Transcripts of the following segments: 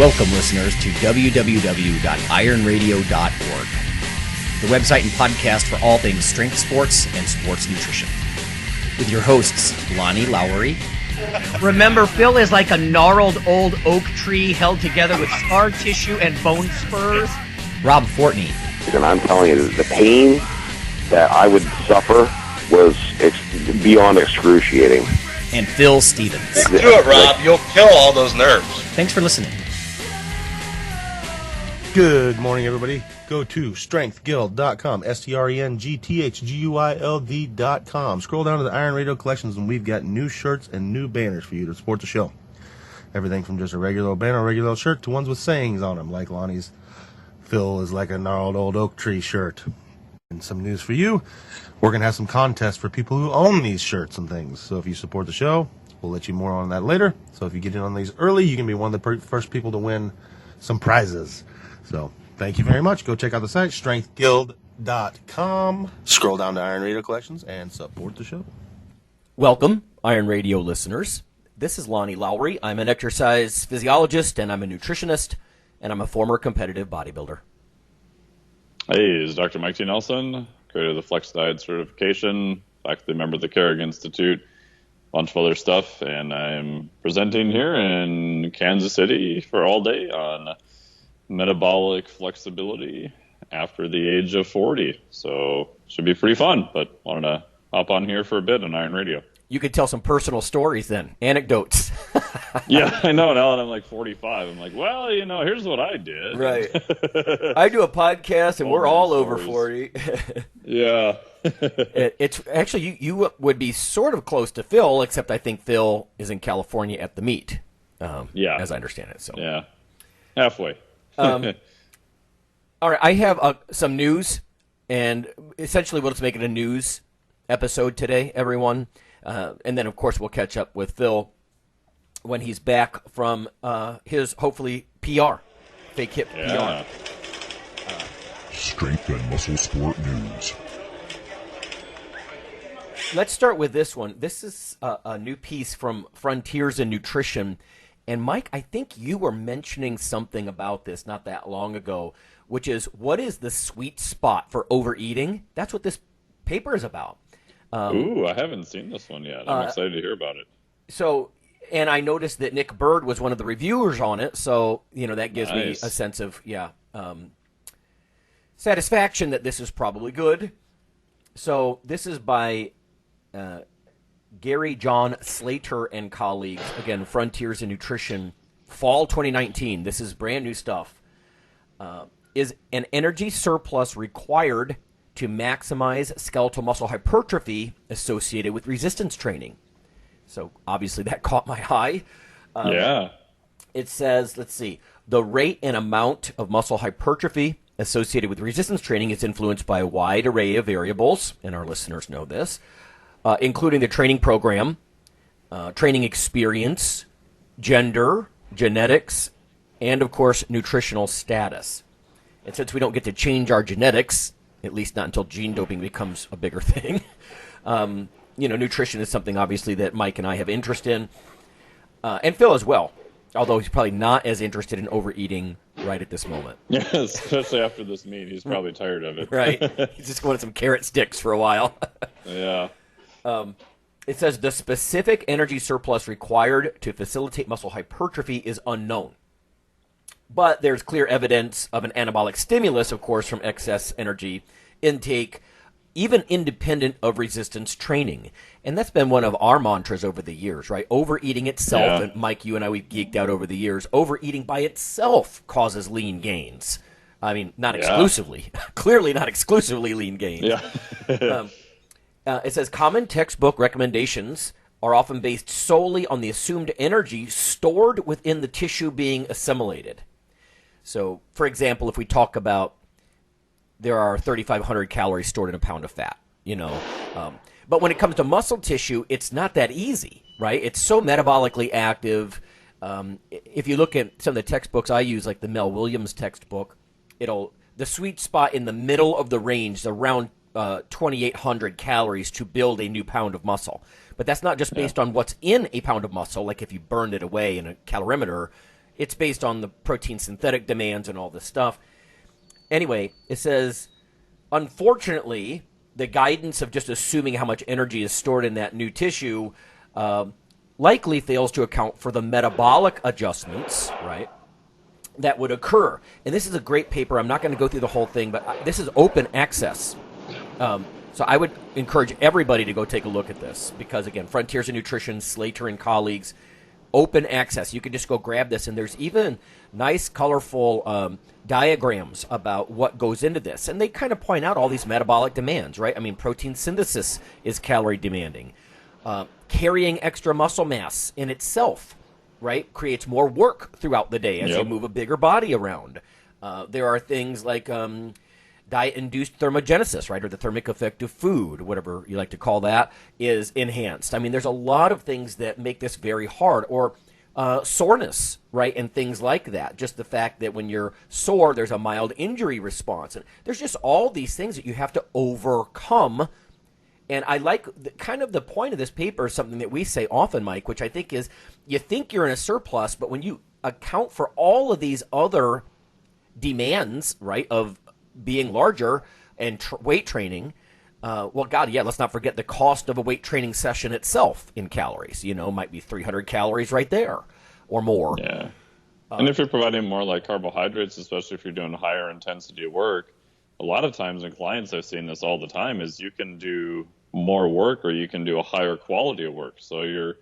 Welcome, listeners, to www.ironradio.org, the website and podcast for all things strength sports and sports nutrition. With your hosts, Lonnie Lowry. Remember, Phil is like a gnarled old oak tree held together with scar tissue and bone spurs. Rob Fortney. And I'm telling you, the pain that I would suffer was beyond excruciating. And Phil Stevens. Do it, Rob. You'll kill all those nerves. Thanks for listening. Good morning, everybody. Go to strengthguild.com, strengthguild.com. Scroll down to the Iron Radio collections, and we've got new shirts and new banners for you to support the show. Everything from just a regular banner or regular shirt to ones with sayings on them, like Lonnie's Phil is like a gnarled old oak tree shirt. And some news for you, we're going to have some contests for people who own these shirts and things. So if you support the show, we'll let you more on that later. So if you get in on these early, you can be one of the first people to win some prizes. So thank you very much. Go check out the site, strengthguild.com. Scroll down to Iron Radio Collections and support the show. Welcome, Iron Radio listeners. This is Lonnie Lowry. I'm an exercise physiologist, and I'm a nutritionist, and I'm a former competitive bodybuilder. Hey, this is Dr. Mike T. Nelson, creator of the Flex Diet certification, faculty member of the Kerrig Institute, a bunch of other stuff, and I'm presenting here in Kansas City for all day on metabolic flexibility after the age of 40. So should be pretty fun, but wanted to hop on here for a bit on Iron Radio. You could tell some personal stories then, anecdotes. Yeah, I know. Now that I'm like 45, I'm like, well, here's what I did. Right. I do a podcast, and we're all over 40. Yeah. It's actually, you would be sort of close to Phil, except I think Phil is in California at the meet, yeah, as I understand it. So yeah, halfway. All right, I have some news, and essentially we'll just make it a news episode today, everyone. And then, of course, we'll catch up with Phil when he's back from his, hopefully, PR, fake hip PR. Strength and muscle sport news. Let's start with this one. This is a new piece from Frontiers in Nutrition. And, Mike, I think you were mentioning something about this not that long ago, which is what is the sweet spot for overeating? That's what this paper is about. Ooh, I haven't seen this one yet. I'm excited to hear about it. So, and I noticed that Nick Bird was one of the reviewers on it, so, that gives me a sense of, satisfaction that this is probably good. So, this is by Gary John Slater and colleagues, again, Frontiers in Nutrition, fall 2019. This is brand new stuff. Is an energy surplus required to maximize skeletal muscle hypertrophy associated with resistance training? So obviously that caught my eye. Yeah. It says, let's see, the rate and amount of muscle hypertrophy associated with resistance training is influenced by a wide array of variables, and our listeners know this, including the training program, training experience, gender, genetics, and, of course, nutritional status. And since we don't get to change our genetics, at least not until gene doping becomes a bigger thing, nutrition is something, obviously, that Mike and I have interest in, and Phil as well, although he's probably not as interested in overeating right at this moment. Yeah, especially after this meet. He's probably tired of it. Right. He's just wanted some carrot sticks for a while. Yeah. It says the specific energy surplus required to facilitate muscle hypertrophy is unknown. But there's clear evidence of an anabolic stimulus, of course, from excess energy intake, even independent of resistance training. And that's been one of our mantras over the years, right? Overeating itself, and Mike, you and I, we've geeked out over the years, overeating by itself causes lean gains. I mean, not exclusively. Clearly not exclusively lean gains. Yeah. It says common textbook recommendations are often based solely on the assumed energy stored within the tissue being assimilated. So, for example, if we talk about there are 3,500 calories stored in a pound of fat, but when it comes to muscle tissue, it's not that easy, right? It's so metabolically active. If you look at some of the textbooks I use, like the Mel Williams textbook, the sweet spot in the middle of the range is around 2,800 calories to build a new pound of muscle. But that's not just based on what's in a pound of muscle, like if you burned it away in a calorimeter. it's based on the protein synthetic demands and all this stuff. Anyway, it says, unfortunately, the guidance of just assuming how much energy is stored in that new tissue likely fails to account for the metabolic adjustments, right, that would occur. And this is a great paper. I'm not going to go through the whole thing, but this is open access. So I would encourage everybody to go take a look at this because, again, Frontiers in Nutrition, Slater and colleagues, open access. You can just go grab this, and there's even nice, colorful diagrams about what goes into this. And they kind of point out all these metabolic demands, right? I mean, protein synthesis is calorie demanding. Carrying extra muscle mass in itself, right, creates more work throughout the day as you move a bigger body around. There are things like diet-induced thermogenesis, right, or the thermic effect of food, whatever you like to call that, is enhanced. I mean, there's a lot of things that make this very hard, or soreness, right, and things like that. Just the fact that when you're sore, there's a mild injury response. And there's just all these things that you have to overcome. And I like kind of the point of this paper is something that we say often, Mike, which I think is you think you're in a surplus, but when you account for all of these other demands, right, of being larger and weight training, let's not forget the cost of a weight training session itself in calories. Might be 300 calories right there or more. Yeah. And if you're providing more like carbohydrates, especially if you're doing higher intensity work, a lot of times in clients, I've seen this all the time, is you can do more work or you can do a higher quality of work. So you're,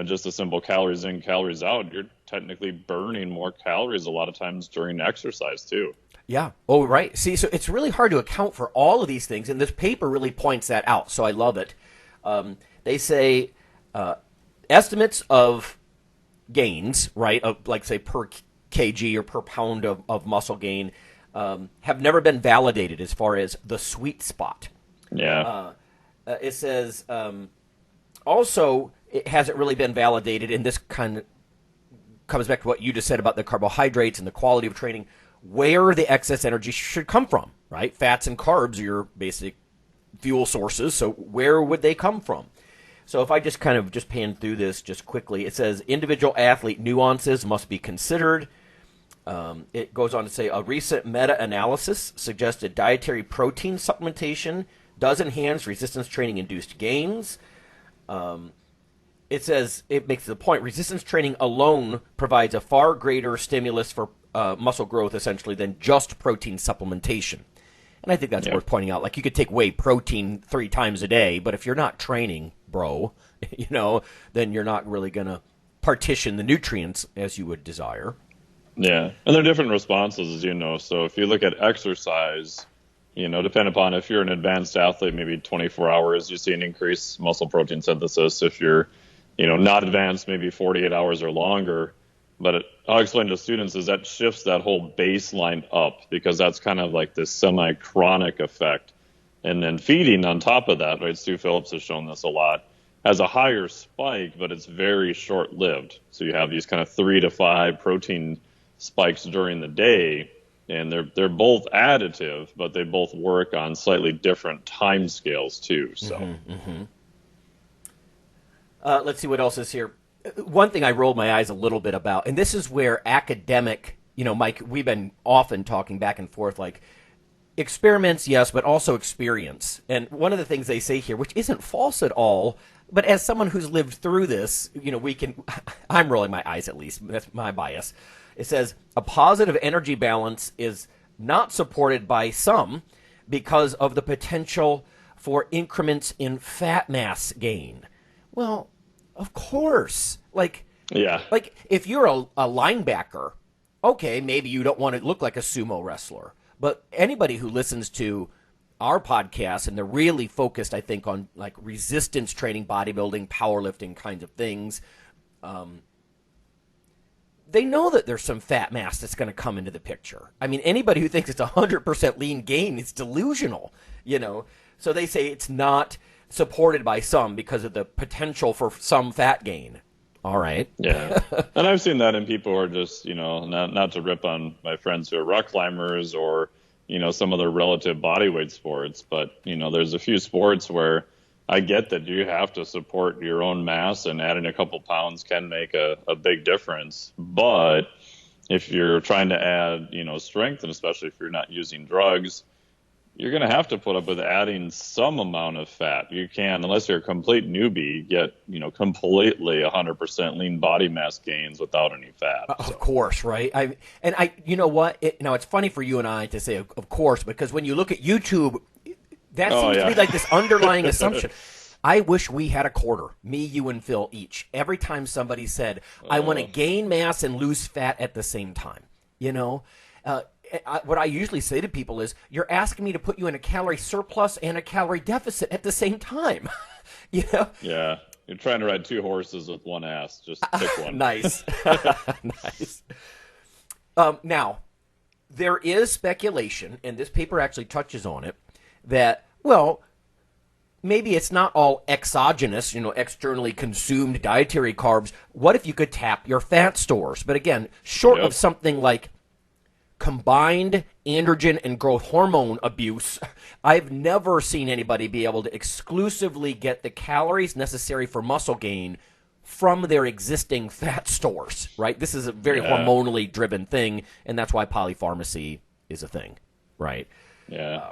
just a simple calories in, calories out, you're technically burning more calories a lot of times during exercise too. Yeah. Oh, right. See, so it's really hard to account for all of these things, and this paper really points that out, so I love it. They say estimates of gains, right, of like, say, per kg or per pound of muscle gain have never been validated as far as the sweet spot. Yeah. It says also it hasn't really been validated, and this kind of comes back to what you just said about the carbohydrates and the quality of training, where the excess energy should come from, right? Fats and carbs are your basic fuel sources, so where would they come from? So if I just kind of pan through this just quickly, it says individual athlete nuances must be considered. It goes on to say a recent meta-analysis suggested dietary protein supplementation does enhance resistance training-induced gains. It says, it makes the point, resistance training alone provides a far greater stimulus for muscle growth, essentially, than just protein supplementation. And I think that's worth pointing out. Like, you could take whey protein 3 times a day, but if you're not training, bro, then you're not really going to partition the nutrients as you would desire. Yeah, and there are different responses, as you know. So if you look at exercise, depending upon if you're an advanced athlete, maybe 24 hours, you see an increased muscle protein synthesis. If you're, not advanced, maybe 48 hours or longer. But I'll explain to students is that shifts that whole baseline up because that's kind of like this semi-chronic effect. And then feeding on top of that, right, Stu Phillips has shown this a lot, has a higher spike, but it's very short-lived. So you have these kind of 3 to 5 protein spikes during the day, and they're both additive, but they both work on slightly different time scales too. So, let's see what else is here. One thing I rolled my eyes a little bit about, and this is where academic, Mike, we've been often talking back and forth, like experiments, yes, but also experience. And one of the things they say here, which isn't false at all, but as someone who's lived through this, I'm rolling my eyes at least, that's my bias. It says a positive energy balance is not supported by some because of the potential for increments in fat mass gain. Well, of course. Like if you're a linebacker, okay, maybe you don't want to look like a sumo wrestler. But anybody who listens to our podcast, and they're really focused, I think, on like resistance training, bodybuilding, powerlifting kinds of things, they know that there's some fat mass that's going to come into the picture. I mean, anybody who thinks it's 100% lean gain is delusional, So they say it's not supported by some because of the potential for some fat gain. All right. Yeah. And I've seen that in people who are just, not to rip on my friends who are rock climbers or, some other relative bodyweight sports, but, there's a few sports where I get that you have to support your own mass and adding a couple pounds can make a big difference. But if you're trying to add, strength, and especially if you're not using drugs, you're going to have to put up with adding some amount of fat. You can't, unless you're a complete newbie, get, completely 100% lean body mass gains without any fat. Of course, right? You know what? It's funny for you and I to say, of course, because when you look at YouTube, that seems to be like this underlying assumption. I wish we had a quarter, me, you, and Phil each. Every time somebody said, I want to gain mass and lose fat at the same time, what I usually say to people is, you're asking me to put you in a calorie surplus and a calorie deficit at the same time. Yeah. You're trying to ride two horses with one ass. Just pick one. Nice. Nice. Now, there is speculation, and this paper actually touches on it, that, maybe it's not all exogenous, externally consumed dietary carbs. What if you could tap your fat stores? But again, short of something like combined androgen and growth hormone abuse, I've never seen anybody be able to exclusively get the calories necessary for muscle gain from their existing fat stores, right? This is a very hormonally driven thing, and that's why polypharmacy is a thing, right? Yeah.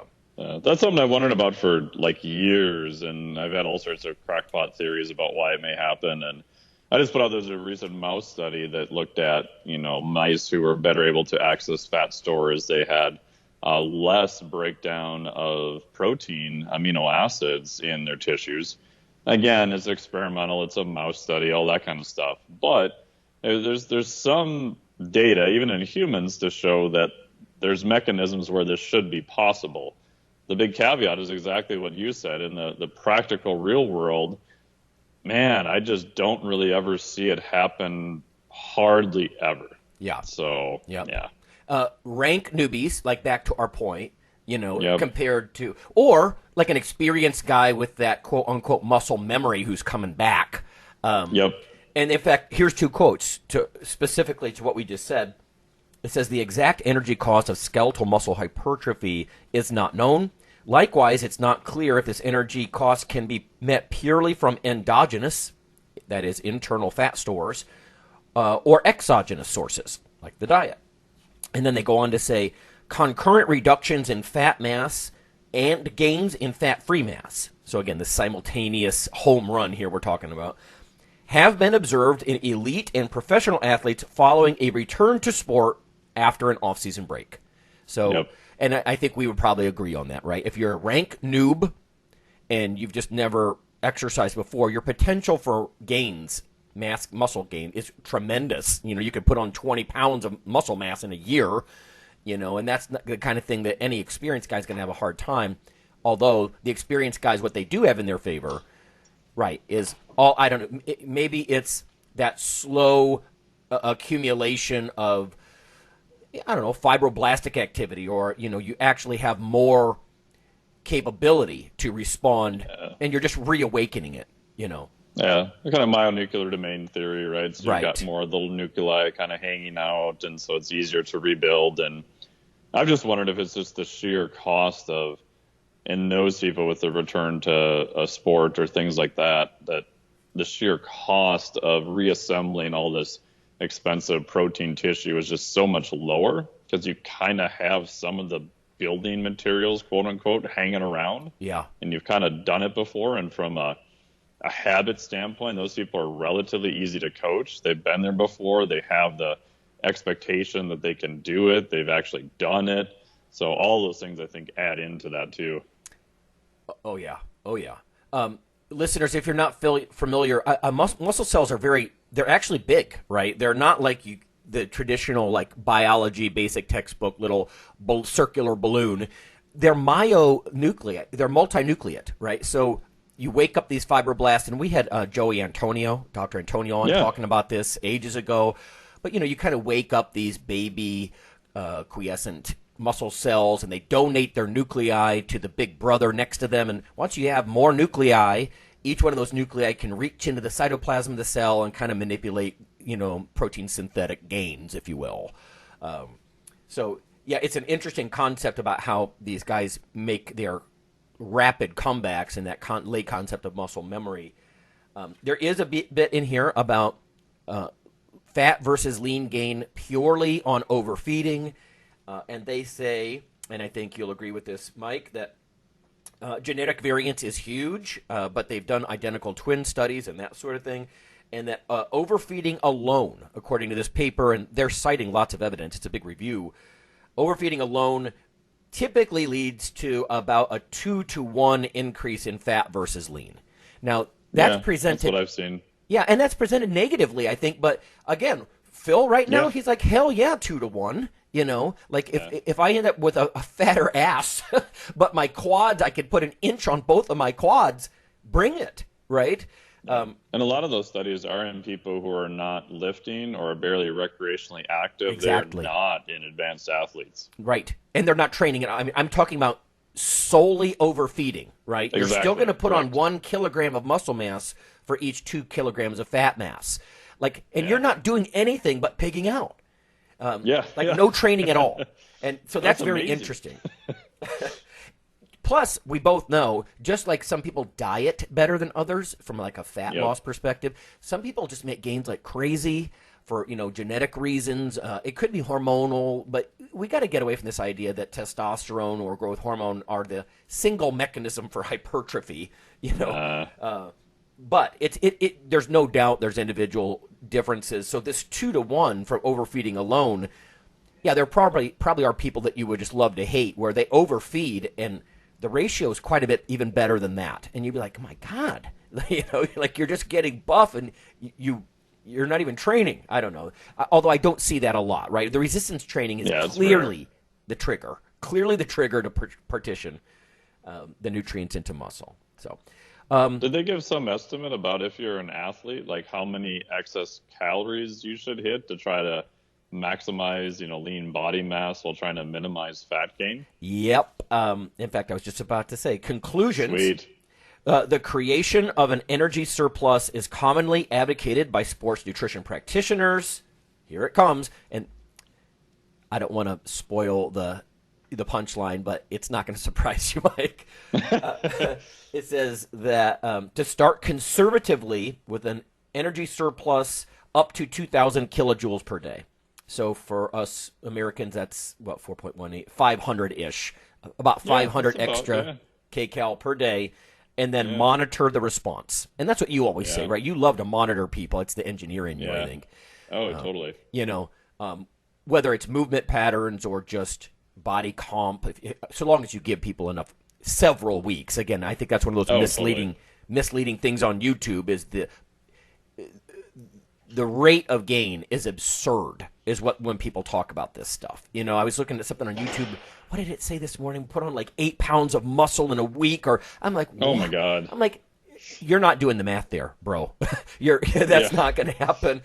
That's something I wondered about for years, and I've had all sorts of crackpot theories about why it may happen. And I just put out there's a recent mouse study that looked at mice who were better able to access fat stores. They had less breakdown of protein, amino acids in their tissues. Again, it's experimental. It's a mouse study, all that kind of stuff. But there's some data, even in humans, to show that there's mechanisms where this should be possible. The big caveat is exactly what you said. In the practical real world, man, I just don't really ever see it happen, hardly ever. Yeah. So, rank newbies, back to our point, compared to, or like an experienced guy with that quote unquote muscle memory who's coming back. And in fact, here's two quotes specifically to what we just said. It says the exact energy cost of skeletal muscle hypertrophy is not known. Likewise, it's not clear if this energy cost can be met purely from endogenous, that is, internal fat stores, or exogenous sources, like the diet. And then they go on to say concurrent reductions in fat mass and gains in fat-free mass. So again, the simultaneous home run here we're talking about, have been observed in elite and professional athletes following a return to sport after an off-season break. So, and I think we would probably agree on that, right? If you're a rank noob and you've just never exercised before, your potential for gains, muscle gain, is tremendous. You could put on 20 pounds of muscle mass in a year, and that's the kind of thing that any experienced guy's going to have a hard time. Although the experienced guys, what they do have in their favor, right, is I don't know, maybe it's that slow accumulation of, I don't know, fibroblastic activity, or, you actually have more capability to respond, and you're just reawakening it, Yeah, the kind of myonuclear domain theory, right? So you've got more of the nuclei kind of hanging out, and so it's easier to rebuild. And I've just wondered if it's just the sheer cost of, in those people with the return to a sport or things like that, that the sheer cost of reassembling all this expensive protein tissue is just so much lower, because you kind of have some of the building materials, quote unquote, hanging around. Yeah. And you've kind of done it before. And from a habit standpoint, those people are relatively easy to coach. They've been there before. They have the expectation that they can do it. They've actually done it. So all those things, I think, add into that too. Oh yeah. Listeners, if you're not familiar, muscle cells are they're actually big, right? They're not like the traditional biology basic textbook little circular balloon. They're myonucleate. They're multinucleate, right? So you wake up these fibroblasts, and we had Dr. Antonio on talking about this ages ago. But, you kind of wake up these baby quiescent muscle cells, and they donate their nuclei to the big brother next to them. And once you have more nuclei, each one of those nuclei can reach into the cytoplasm of the cell and kind of manipulate, protein synthetic gains, if you will. So, yeah, it's an interesting concept about how these guys make their rapid comebacks and that late concept of muscle memory. There is a bit in here about fat versus lean gain purely on overfeeding. And they say, and I think you'll agree with this, Mike, that genetic variance is huge, but they've done identical twin studies and that sort of thing. And that overfeeding alone, according to this paper, and they're citing lots of evidence, it's a big review, overfeeding alone typically leads to about a 2-to-1 increase in fat versus lean. Now, that's presented. That's what I've seen. Yeah, and that's presented negatively, I think. But again, Phil, right now, he's like, hell yeah, 2-to-1. You know, like if I end up with a fatter ass, but my quads, I could put an inch on both of my quads, bring it, right? And a lot of those studies are in people who are not lifting or are barely recreationally active. Exactly. They're not in advanced athletes. Right. And they're not training it. I mean, I'm talking about solely overfeeding, right? Exactly. You're still going to put on 1 kilogram of muscle mass for each 2 kilograms of fat mass. Like, and you're not doing anything but pigging out. No training at all. And so that's very amazing. Interesting. Plus, we both know, just like some people diet better than others from like a fat loss perspective, some people just make gains like crazy for, genetic reasons. It could be hormonal, but we got to get away from this idea that testosterone or growth hormone are the single mechanism for hypertrophy, but there's no doubt there's individual differences. So this 2-to-1 from overfeeding alone, there probably are people that you would just love to hate where they overfeed and the ratio is quite a bit even better than that. And you'd be like, oh my God, like you're just getting buff and you're not even training. I don't know. Although I don't see that a lot, right? The resistance training is clearly the trigger to partition the nutrients into muscle. So, did they give some estimate about if you're an athlete, like how many excess calories you should hit to try to maximize, lean body mass while trying to minimize fat gain? Yep. In fact, I was just about to say conclusions. Sweet. The creation of an energy surplus is commonly advocated by sports nutrition practitioners. Here it comes. And I don't want to spoil the punchline, but it's not going to surprise you, Mike. It says that to start conservatively with an energy surplus up to 2,000 kilojoules per day. So for us Americans, that's 4.18, 500-ish, about 500 extra kcal per day, and then monitor the response. And that's what you always say, right? You love to monitor people. It's the engineer in you, I think. Oh, totally. Whether it's movement patterns or just body comp, so long as you give people enough, several weeks. Again, I think that's one of those misleading things on YouTube is the rate of gain is absurd, is when people talk about this stuff. I was looking at something on YouTube. What did it say this morning? Put on like 8 pounds of muscle in a week, or I'm like, what? Oh my God. I'm like, you're not doing the math there, bro. That's not going to happen.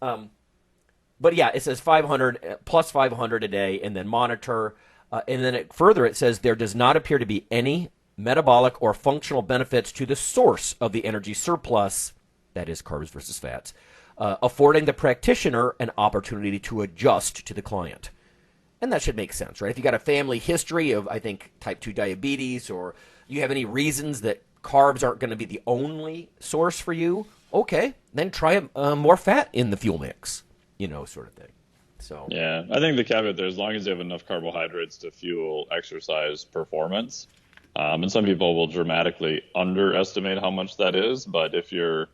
But it says 500 plus 500 a day, and then monitor. And then further, it says there does not appear to be any metabolic or functional benefits to the source of the energy surplus, that is carbs versus fats, affording the practitioner an opportunity to adjust to the client. And that should make sense, right? If you got a family history of, I think, type 2 diabetes, or you have any reasons that carbs aren't going to be the only source for you, okay, then try more fat in the fuel mix, sort of thing. So I think the caveat there, as long as you have enough carbohydrates to fuel exercise performance, and some people will dramatically underestimate how much that is, but if you're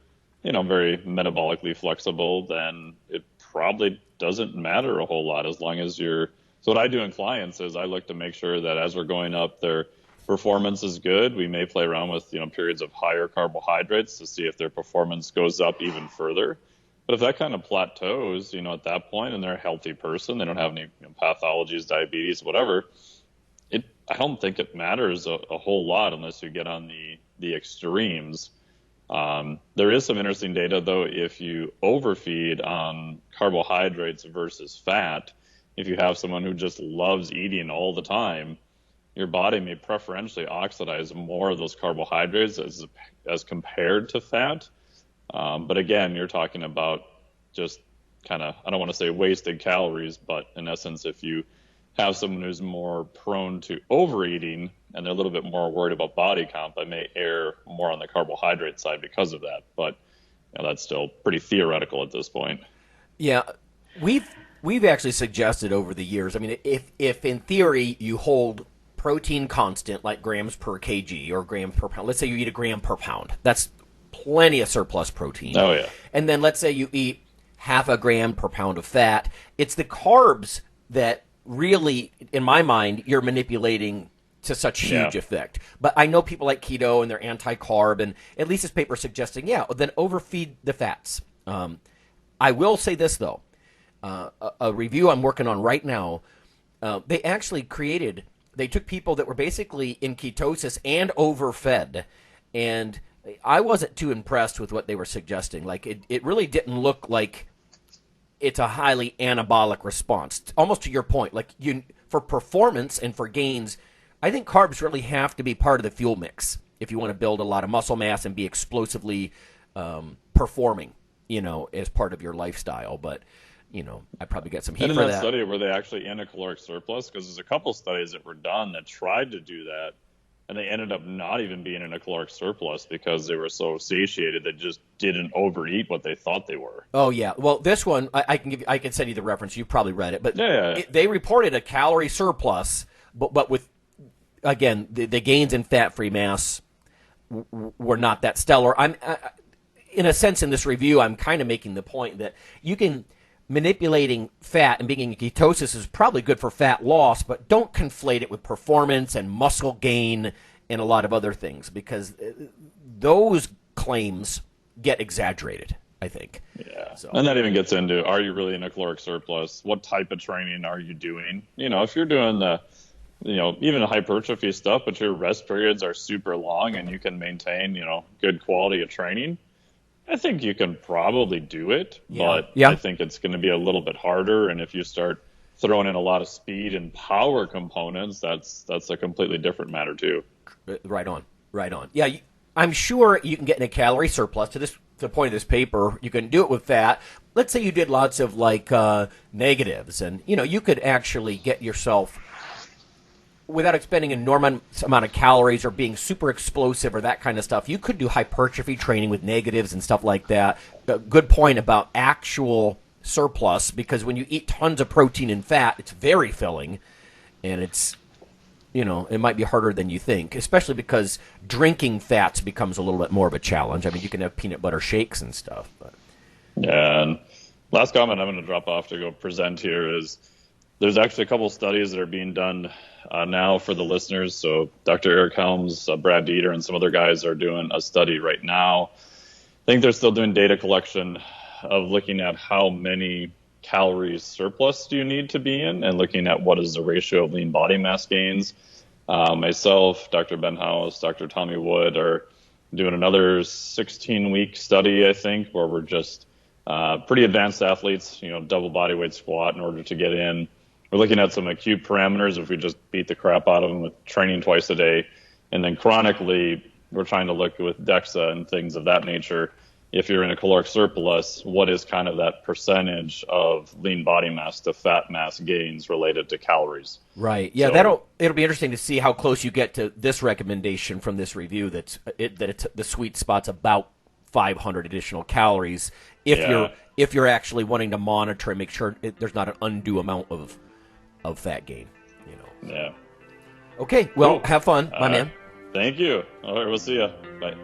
very metabolically flexible, then it probably doesn't matter a whole lot as long as you're. So what I do in clients is I look to make sure that as we're going up, their performance is good. We may play around with, periods of higher carbohydrates to see if their performance goes up even further. But if that kind of plateaus, at that point, and they're a healthy person, they don't have any pathologies, diabetes, whatever, I don't think it matters a whole lot unless you get on the extremes. There is some interesting data, though, if you overfeed on carbohydrates versus fat. If you have someone who just loves eating all the time, your body may preferentially oxidize more of those carbohydrates as compared to fat. But again, you're talking about just kind of, I don't want to say wasted calories, but in essence, if you have someone who's more prone to overeating and they're a little bit more worried about body comp, I may err more on the carbohydrate side because of that. But that's still pretty theoretical at this point. Yeah, we've actually suggested over the years. I mean, if in theory you hold protein constant, like grams per kg or grams per pound. Let's say you eat a gram per pound. That's plenty of surplus protein. Oh, yeah. And then let's say you eat half a gram per pound of fat. It's the carbs that really, in my mind, you're manipulating to such huge effect. But I know people like keto and they're anti-carb, and at least this paper is suggesting, then overfeed the fats. I will say this, though. A review I'm working on right now, they actually they took people that were basically in ketosis and overfed, and I wasn't too impressed with what they were suggesting. Like, it really didn't look like it's a highly anabolic response. Almost to your point, like for performance and for gains, I think carbs really have to be part of the fuel mix if you want to build a lot of muscle mass and be explosively performing, as part of your lifestyle. But I probably get some heat and in for that that. study, were they actually in a caloric surplus? Because there's a couple studies that were done that tried to do that, and they ended up not even being in a caloric surplus because they were so satiated they just didn't overeat what they thought they were. Oh yeah, well this one I can send you the reference. You've probably read it, but Yeah. They reported a calorie surplus, but with again the gains in fat-free mass were not that stellar. In a sense, in this review, I'm kind of making the point that manipulating fat and being in ketosis is probably good for fat loss, but don't conflate it with performance and muscle gain and a lot of other things, because those claims get exaggerated, I think. Yeah. So. And that even gets into, are you really in a caloric surplus? What type of training are you doing? If you're doing the, even hypertrophy stuff, but your rest periods are super long and you can maintain, good quality of training, I think you can probably do it, but I think it's going to be a little bit harder. And if you start throwing in a lot of speed and power components, that's a completely different matter too. Right on. Yeah, I'm sure you can get in a calorie surplus. To the point of this paper, you can do it with fat. Let's say you did lots of negatives, and you could actually get yourself, without expending an enormous amount of calories or being super explosive or that kind of stuff, you could do hypertrophy training with negatives and stuff like that. A good point about actual surplus, because when you eat tons of protein and fat, it's very filling, and it's, it might be harder than you think, especially because drinking fats becomes a little bit more of a challenge. I mean, you can have peanut butter shakes and stuff. But. Yeah, and last comment I'm going to drop off to go present here is there's actually a couple studies that are being done now for the listeners. So Dr. Eric Helms, Brad Dieter, and some other guys are doing a study right now. I think they're still doing data collection of looking at how many calories surplus do you need to be in, and looking at what is the ratio of lean body mass gains. Myself, Dr. Ben House, Dr. Tommy Wood are doing another 16-week study, I think, where we're just pretty advanced athletes, double body weight squat in order to get in. We're looking at some acute parameters if we just beat the crap out of them with training twice a day. And then chronically, we're trying to look with DEXA and things of that nature. If you're in a caloric surplus, what is kind of that percentage of lean body mass to fat mass gains related to calories? Right. Yeah, So, it'll be interesting to see how close you get to this recommendation from this review that it's the sweet spot's about 500 additional calories if you're actually wanting to monitor and make sure there's not an undue amount of fat gain, Yeah. Okay, well, Cool. Have fun, my man. Thank you. All right, we'll see you. Bye.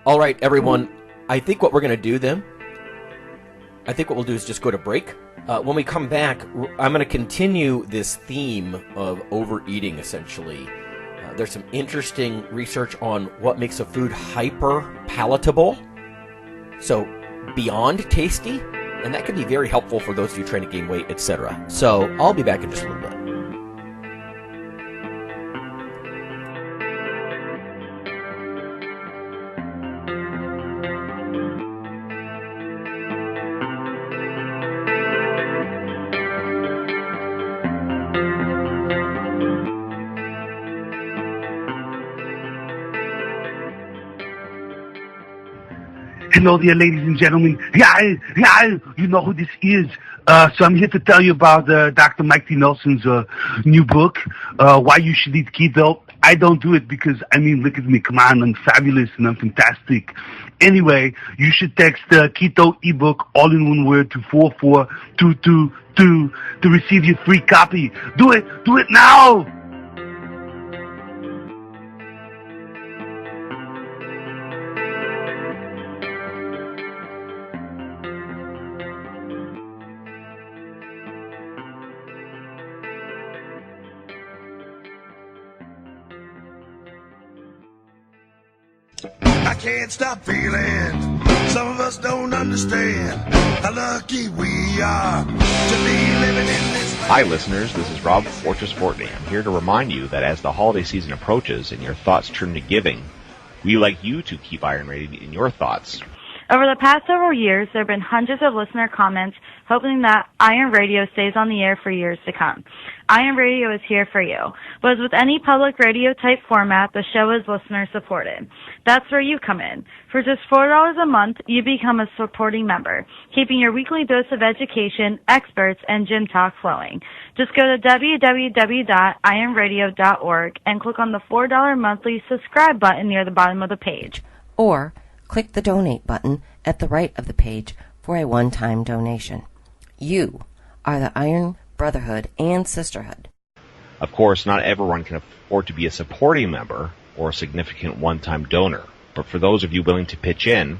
All right, everyone. I think what we're going to do then, I think what we'll do is just go to break. When we come back, I'm going to continue this theme of overeating, essentially. There's some interesting research on what makes a food hyper-palatable, so beyond tasty, and that could be very helpful for those of you trying to gain weight, etc. So I'll be back in just a little bit. Hello there, ladies and gentlemen. Yeah, you know who this is. So I'm here to tell you about Dr. Mike T. Nelson's new book, Why You Should Eat Keto. I don't do it because, I mean, look at me. Come on, I'm fabulous and I'm fantastic. Anyway, you should text the Keto ebook, all in one word, to 44222 to receive your free copy. Do it now! I can't stop feeling. Some of us don't understand how lucky we are to be living in this land. Hi, listeners. This is Rob Fortress Fortney. I'm here to remind you that as the holiday season approaches and your thoughts turn to giving, we like you to keep Iron Radio in your thoughts. Over the past several years, there have been hundreds of listener comments hoping that Iron Radio stays on the air for years to come. Iron Radio is here for you. But as with any public radio type format, the show is listener supported. That's where you come in. For just $4 a month, you become a supporting member, keeping your weekly dose of education, experts, and gym talk flowing. Just go to www.ironradio.org and click on the $4 monthly subscribe button near the bottom of the page. Or click the donate button at the right of the page for a one-time donation. You are the Iron Brotherhood and Sisterhood. Of course, not everyone can afford to be a supporting member or a significant one-time donor. But for those of you willing to pitch in,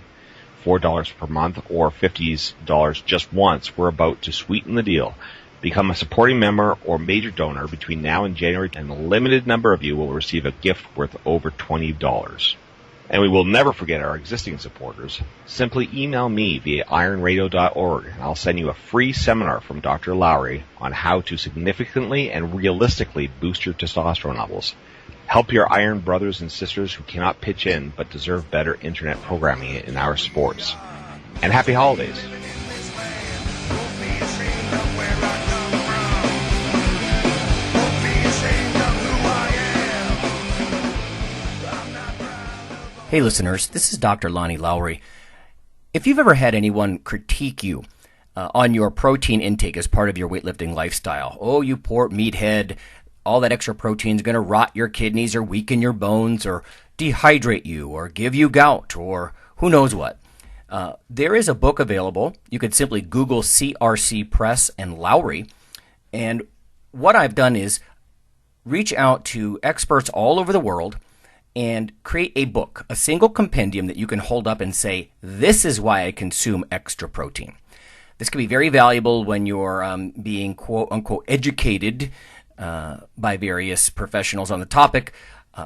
$4 per month or $50 just once, we're about to sweeten the deal. Become a supporting member or major donor between now and January, and a limited number of you will receive a gift worth over $20. And we will never forget our existing supporters. Simply email me via ironradio.org, and I'll send you a free seminar from Dr. Lowry on how to significantly and realistically boost your testosterone levels. Help your iron brothers and sisters who cannot pitch in but deserve better internet programming in our sports. And happy holidays. Hey listeners, this is Dr. Lonnie Lowry. If you've ever had anyone critique you on your protein intake as part of your weightlifting lifestyle, oh, you poor meathead, all that extra protein is going to rot your kidneys or weaken your bones or dehydrate you or give you gout or who knows what. There is a book available. You could simply Google CRC Press and Lowry. And what I've done is reach out to experts all over the world and create a book, a single compendium that you can hold up and say, this is why I consume extra protein. This can be very valuable when you're being quote-unquote educated by various professionals on the topic.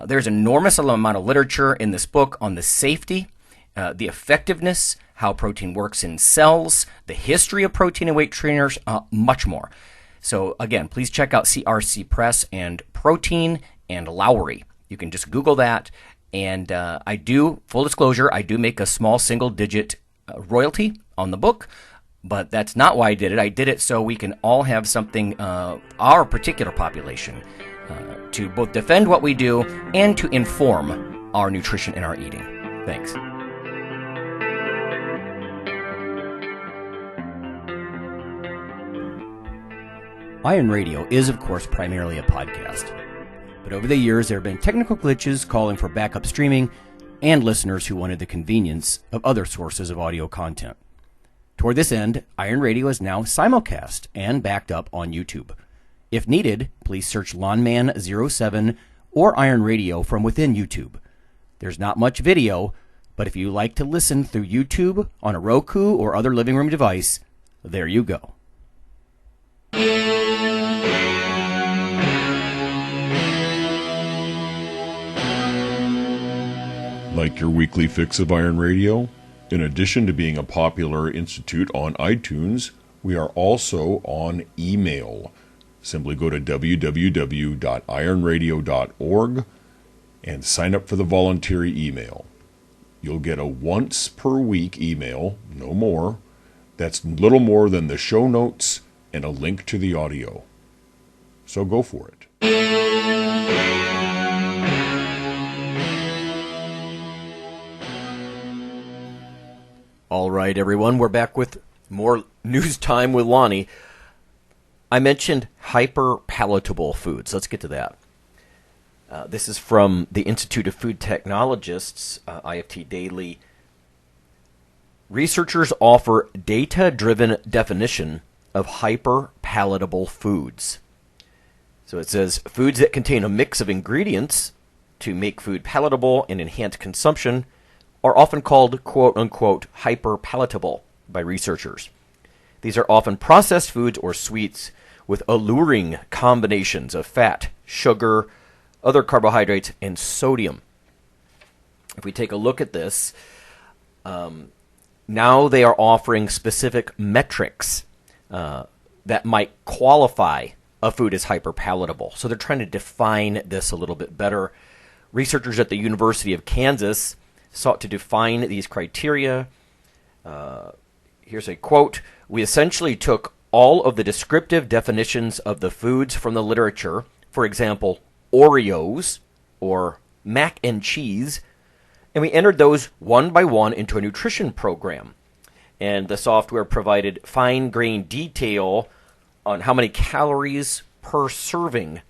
There's an enormous amount of literature in this book on the safety, the effectiveness, how protein works in cells, the history of protein and weight trainers, much more. So again, please check out CRC Press and Protein and Lowry. You can just Google that, and I do, full disclosure, I do make a small single-digit royalty on the book, but that's not why I did it. I did it so we can all have something, our particular population, to both defend what we do and to inform our nutrition and our eating. Thanks. Iron Radio is, of course, primarily a podcast. But over the years, there have been technical glitches calling for backup streaming and listeners who wanted the convenience of other sources of audio content. Toward this end, Iron Radio is now simulcast and backed up on YouTube. If needed, please search Lawnman07 or Iron Radio from within YouTube. There's not much video, but if you like to listen through YouTube on a Roku or other living room device, there you go. Like your weekly fix of Iron Radio? In addition to being a popular institute on iTunes, we are also on email. Simply go to www.ironradio.org and sign up for the voluntary email. You'll get a once per week email, no more. That's little more than the show notes and a link to the audio. So go for it. All right, everyone, we're back with more news time with Lonnie. I mentioned hyper-palatable foods. Let's get to that. This is from the Institute of Food Technologists, IFT Daily. Researchers offer data-driven definition of hyper-palatable foods. So it says, foods that contain a mix of ingredients to make food palatable and enhance consumption are often called quote-unquote hyper-palatable by researchers. These are often processed foods or sweets with alluring combinations of fat, sugar, other carbohydrates, and sodium. If we take a look at this, now they are offering specific metrics that might qualify a food as hyperpalatable. So they're trying to define this a little bit better. Researchers at the University of Kansas sought to define these criteria. Here's a quote. We essentially took all of the descriptive definitions of the foods from the literature, for example, Oreos or mac and cheese, and we entered those one by one into a nutrition program. And the software provided fine-grained detail on how many calories per serving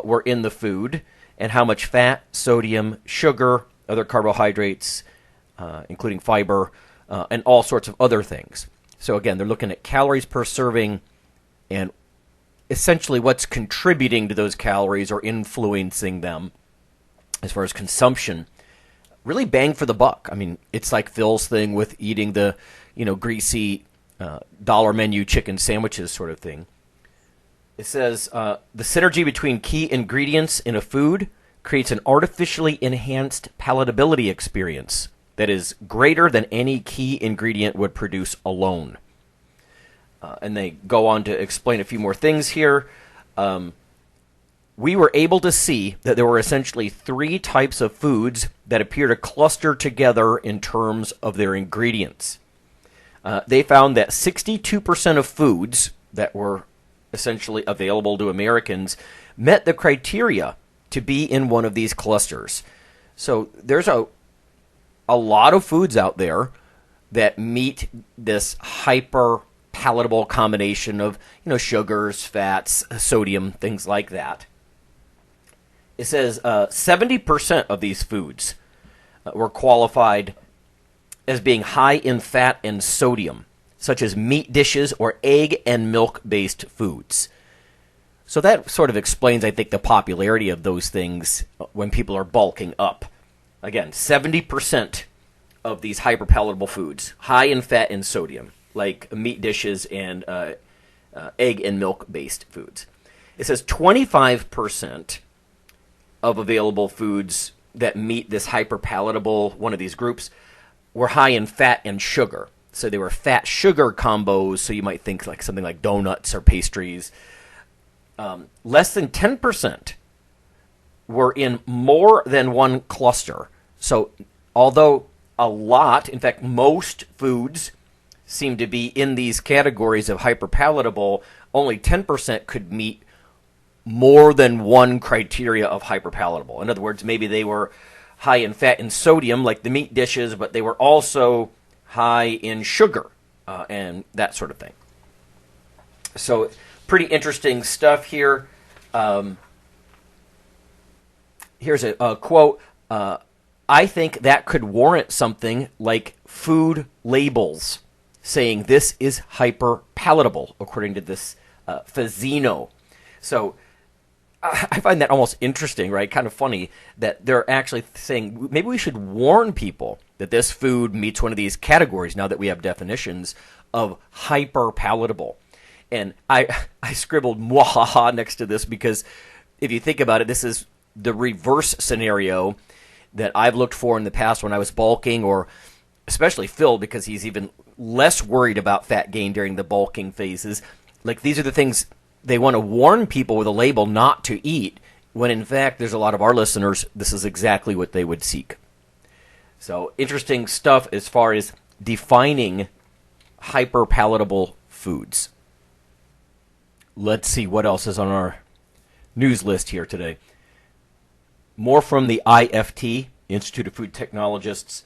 were in the food and how much fat, sodium, sugar, other carbohydrates, including fiber, and all sorts of other things. So again, they're looking at calories per serving and essentially what's contributing to those calories or influencing them as far as consumption. Really bang for the buck. I mean, it's like Phil's thing with eating the, greasy dollar menu chicken sandwiches sort of thing. It says, the synergy between key ingredients in a food creates an artificially enhanced palatability experience that is greater than any key ingredient would produce alone. And they go on to explain a few more things here. We were able to see that there were essentially three types of foods that appear to cluster together in terms of their ingredients. They found that 62% of foods that were essentially available to Americans met the criteria to be in one of these clusters. So there's a lot of foods out there that meet this hyper-palatable combination of, sugars, fats, sodium, things like that. It says 70% of these foods were qualified as being high in fat and sodium, such as meat dishes or egg and milk-based foods. So that sort of explains, I think, the popularity of those things when people are bulking up. Again, 70% of these hyperpalatable foods, high in fat and sodium, like meat dishes and egg and milk-based foods. It says 25% of available foods that meet this hyperpalatable, one of these groups, were high in fat and sugar. So they were fat-sugar combos, so you might think like something like donuts or pastries. Less than 10% were in more than one cluster. So although a lot, in fact, most foods seem to be in these categories of hyperpalatable, only 10% could meet more than one criteria of hyperpalatable. In other words, maybe they were high in fat and sodium, like the meat dishes, but they were also high in sugar and that sort of thing. So pretty interesting stuff here. Here's a quote. I think that could warrant something like food labels saying this is hyper-palatable, according to this Fazzino. So I find that almost interesting, right? Kind of funny that they're actually saying maybe we should warn people that this food meets one of these categories now that we have definitions of hyper-palatable. And I scribbled mwahaha next to this because if you think about it, this is the reverse scenario that I've looked for in the past when I was bulking, or especially Phil, because he's even less worried about fat gain during the bulking phases. Like, these are the things they want to warn people with a label not to eat, when in fact there's a lot of our listeners, this is exactly what they would seek. So interesting stuff as far as defining hyper-palatable foods. Let's see what else is on our news list here today. More from the IFT, Institute of Food Technologists.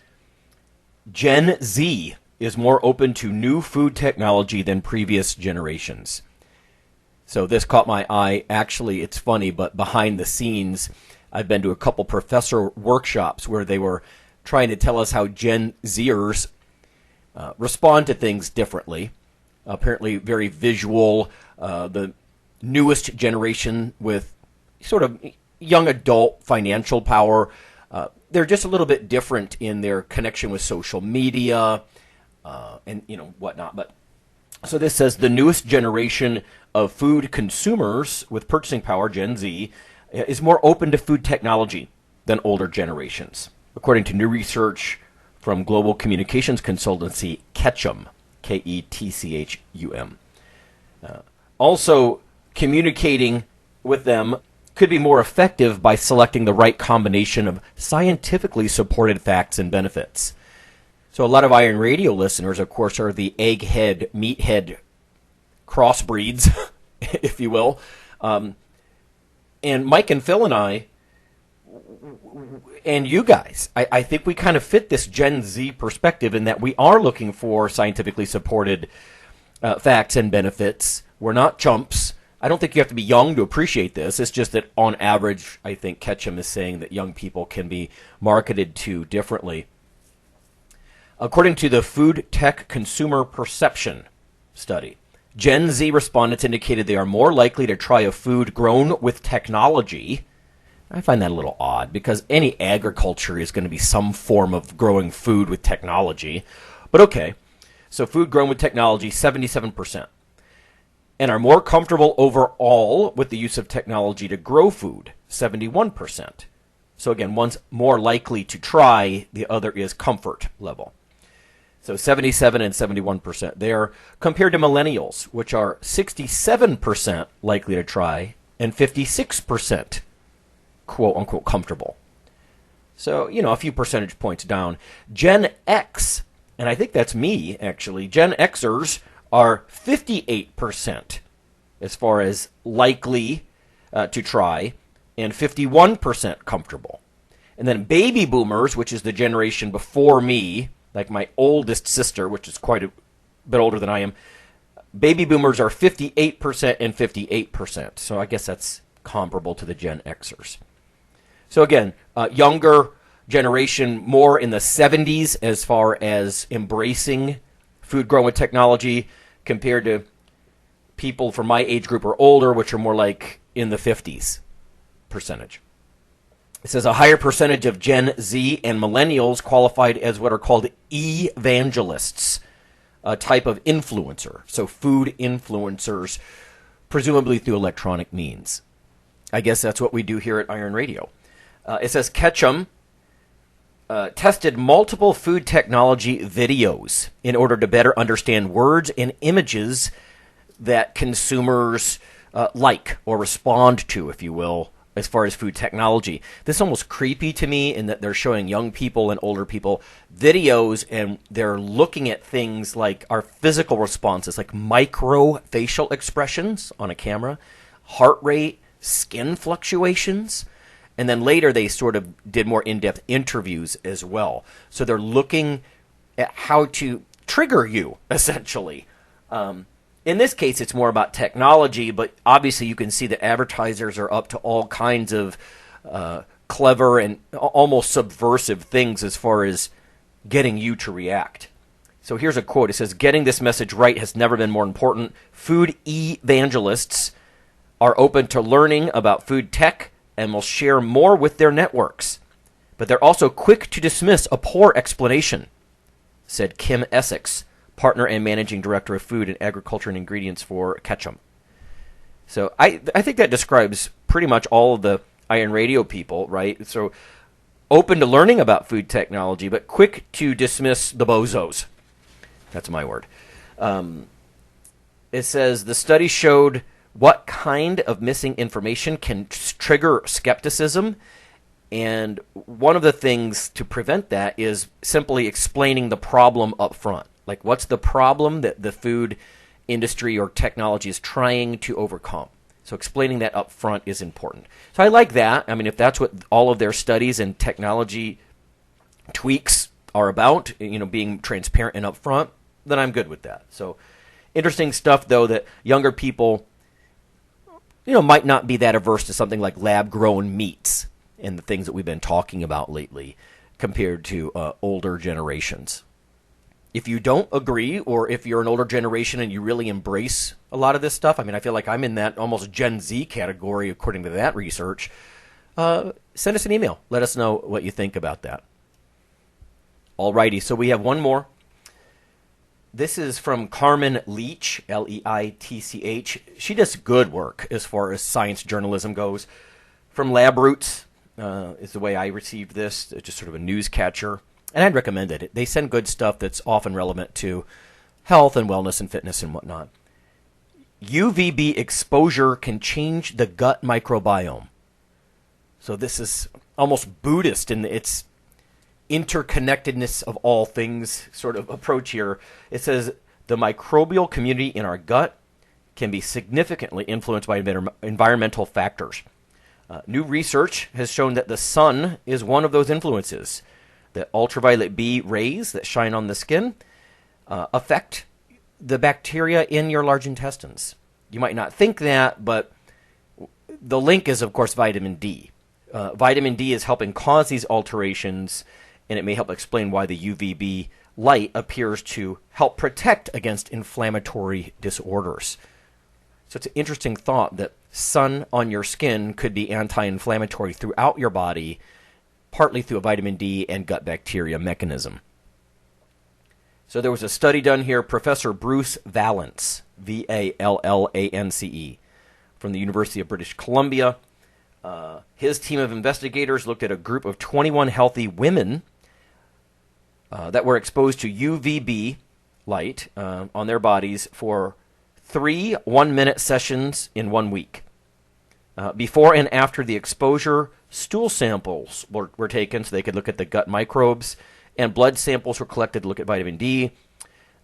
Gen Z is more open to new food technology than previous generations. So this caught my eye. Actually, it's funny, but behind the scenes, I've been to a couple professor workshops where they were trying to tell us how Gen Zers respond to things differently. Apparently very visual, the newest generation with sort of young adult financial power. They're just a little bit different in their connection with social media and whatnot. But so this says the newest generation of food consumers with purchasing power, Gen Z, is more open to food technology than older generations, according to new research from global communications consultancy Ketchum, Ketchum. Also, communicating with them could be more effective by selecting the right combination of scientifically supported facts and benefits. So a lot of Iron Radio listeners, of course, are the egghead, meathead crossbreeds, if you will. And Mike and Phil and I, and you guys, I think we kind of fit this Gen Z perspective in that we are looking for scientifically supported facts and benefits. We're not chumps. I don't think you have to be young to appreciate this. It's just that on average, I think Ketchum is saying that young people can be marketed to differently. According to the Food Tech Consumer Perception Study, Gen Z respondents indicated they are more likely to try a food grown with technology. I find that a little odd because any agriculture is going to be some form of growing food with technology. But okay, so food grown with technology, 77%. And are more comfortable overall with the use of technology to grow food, 71%. So again, one's more likely to try, the other is comfort level. So 77 and 71% there, compared to millennials, which are 67% likely to try and 56% quote-unquote comfortable. So, a few percentage points down. Gen X, and I think that's me, actually, Gen Xers are 58% as far as likely to try and 51% comfortable. And then baby boomers, which is the generation before me, like my oldest sister, which is quite a bit older than I am, baby boomers are 58% and 58%. So I guess that's comparable to the Gen Xers. So again, younger generation, more in the 70s as far as embracing food grown with technology compared to people from my age group or older, which are more like in the 50s percentage. It says a higher percentage of Gen Z and millennials qualified as what are called evangelists, a type of influencer. So food influencers, presumably through electronic means. I guess that's what we do here at Iron Radio. It says Ketchum tested multiple food technology videos in order to better understand words and images that consumers like or respond to, if you will, as far as food technology. This is almost creepy to me in that they're showing young people and older people videos and they're looking at things like our physical responses, like micro facial expressions on a camera, heart rate, skin fluctuations. And then later they sort of did more in-depth interviews as well. So they're looking at how to trigger you, essentially. In this case, it's more about technology, but obviously you can see that advertisers are up to all kinds of clever and almost subversive things as far as getting you to react. So here's a quote. It says, "Getting this message right has never been more important. Food evangelists are open to learning about food tech and will share more with their networks. But they're also quick to dismiss a poor explanation," said Kim Essex, partner and managing director of food and agriculture and ingredients for Ketchum. So I think that describes pretty much all of the Iron Radio people, right? So open to learning about food technology, but quick to dismiss the bozos. That's my word. It says the study showed what kind of missing information can trigger skepticism. And one of the things to prevent that is simply explaining the problem up front. Like, what's the problem that the food industry or technology is trying to overcome? So explaining that up front is important. So I like that. I mean, if that's what all of their studies and technology tweaks are about, being transparent and upfront, then I'm good with that. So interesting stuff, though, that younger people, might not be that averse to something like lab-grown meats. and the things that we've been talking about lately compared to older generations. If you don't agree, or if you're an older generation and you really embrace a lot of this stuff, I mean, I feel like I'm in that almost Gen Z category according to that research, send us an email. Let us know what you think about that. Alrighty, so we have one more. This is from Carmen Leach, Leitch. She does good work as far as science journalism goes. From Lab Roots is the way I received this, just sort of a news catcher. And I'd recommend it. They send good stuff that's often relevant to health and wellness and fitness and whatnot. UVB exposure can change the gut microbiome. So this is almost Buddhist in its interconnectedness of all things sort of approach here. It says the microbial community in our gut can be significantly influenced by environmental factors. New research has shown that the sun is one of those influences. The ultraviolet B rays that shine on the skin affect the bacteria in your large intestines. You might not think that, but the link is, of course, vitamin D. Vitamin D is helping cause these alterations, and it may help explain why the UVB light appears to help protect against inflammatory disorders. So it's an interesting thought that sun on your skin could be anti-inflammatory throughout your body, partly through a vitamin D and gut bacteria mechanism. So there was a study done here. Professor Bruce Vallance, Vallance, from the University of British Columbia. His team of investigators looked at a group of 21 healthy women that were exposed to UVB light on their bodies for 3 one-minute sessions in 1 week. Before and after the exposure, stool samples were taken so they could look at the gut microbes, and blood samples were collected to look at vitamin D.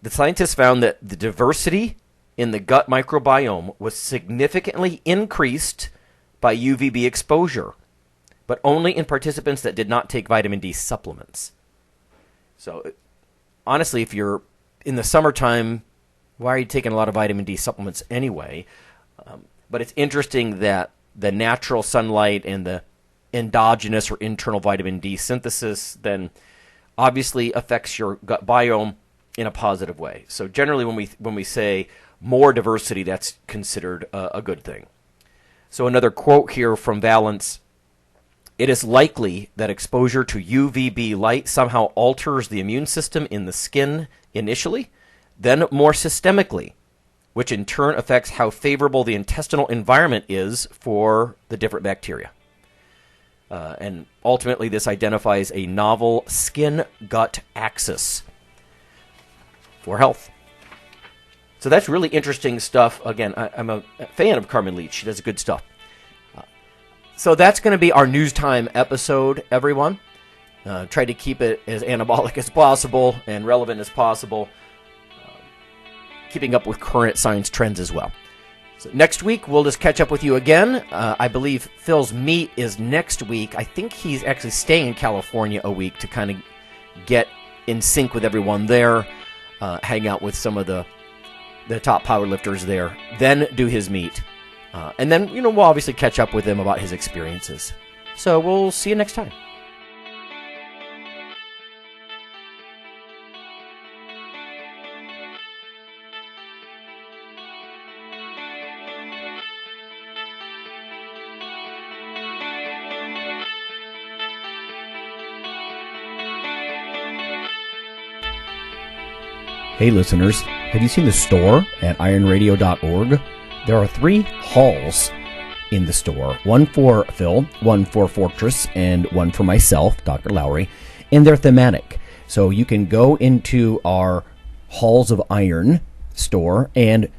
The scientists found that the diversity in the gut microbiome was significantly increased by UVB exposure, but only in participants that did not take vitamin D supplements. So, honestly, if you're in the summertime, why are you taking a lot of vitamin D supplements anyway? But it's interesting that the natural sunlight and the endogenous or internal vitamin D synthesis then obviously affects your gut biome in a positive way. So generally when we say more diversity, that's considered a good thing. So another quote here from Vallance: "It is likely that exposure to UVB light somehow alters the immune system in the skin initially, then more systemically, which in turn affects how favorable the intestinal environment is for the different bacteria. And ultimately, this identifies a novel skin-gut axis for health." So that's really interesting stuff. Again, I'm a fan of Carmen Leach. She does good stuff. So that's going to be our News Time episode, everyone. Try to keep it as anabolic as possible and relevant as possible, keeping up with current science trends as well. So next week, we'll just catch up with you again. I believe Phil's meet is next week. I think he's actually staying in California a week to kind of get in sync with everyone there, hang out with some of the top powerlifters there, then do his meet. And then, we'll obviously catch up with him about his experiences. So we'll see you next time. Hey listeners, have you seen the store at IronRadio.org? There are 3 halls in the store. One for Phil, one for Fortress, and one for myself, Dr. Lowry, and they're thematic. So you can go into our Halls of Iron store and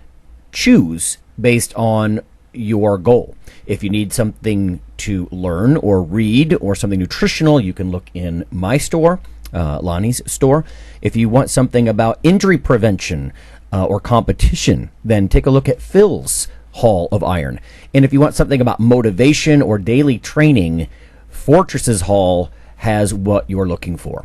choose based on your goal. If you need something to learn or read or something nutritional, you can look in my store, Lonnie's store. If you want something about injury prevention or competition, then take a look at Phil's Hall of Iron. And if you want something about motivation or daily training, Fortress's Hall has what you're looking for.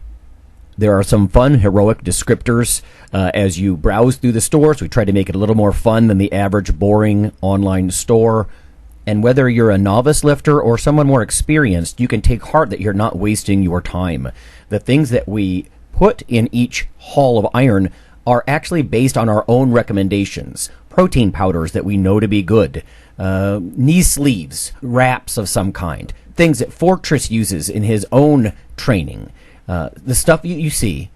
There are some fun, heroic descriptors as you browse through the stores. We try to make it a little more fun than the average boring online store. And whether you're a novice lifter or someone more experienced, you can take heart that you're not wasting your time. The things that we put in each hall of iron are actually based on our own recommendations. Protein powders that we know to be good, knee sleeves, wraps of some kind, things that Fortress uses in his own training. The stuff you see,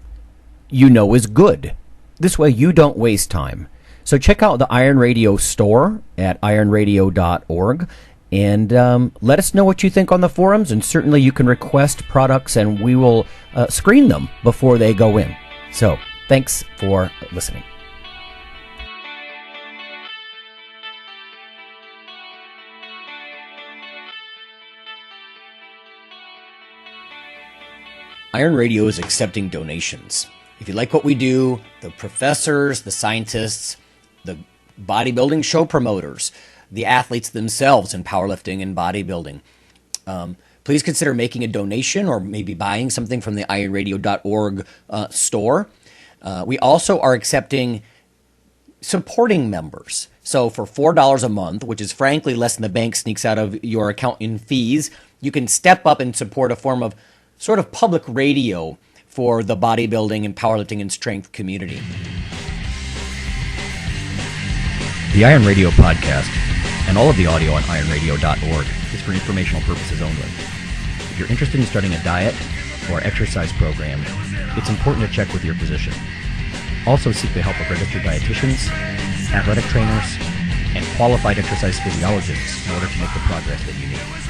you know is good. This way you don't waste time. So check out the Iron Radio store at ironradio.org and let us know what you think on the forums, and certainly you can request products and we will screen them before they go in. So thanks for listening. Iron Radio is accepting donations. If you like what we do, the professors, the scientists, the bodybuilding show promoters, the athletes themselves in powerlifting and bodybuilding, please consider making a donation or maybe buying something from the ironradio.org store. We also are accepting supporting members. So for $4 a month, which is frankly less than the bank sneaks out of your account in fees, you can step up and support a form of sort of public radio for the bodybuilding and powerlifting and strength community. The Iron Radio podcast and all of the audio on ironradio.org is for informational purposes only. If you're interested in starting a diet or exercise program, it's important to check with your physician. Also seek the help of registered dietitians, athletic trainers, and qualified exercise physiologists in order to make the progress that you need.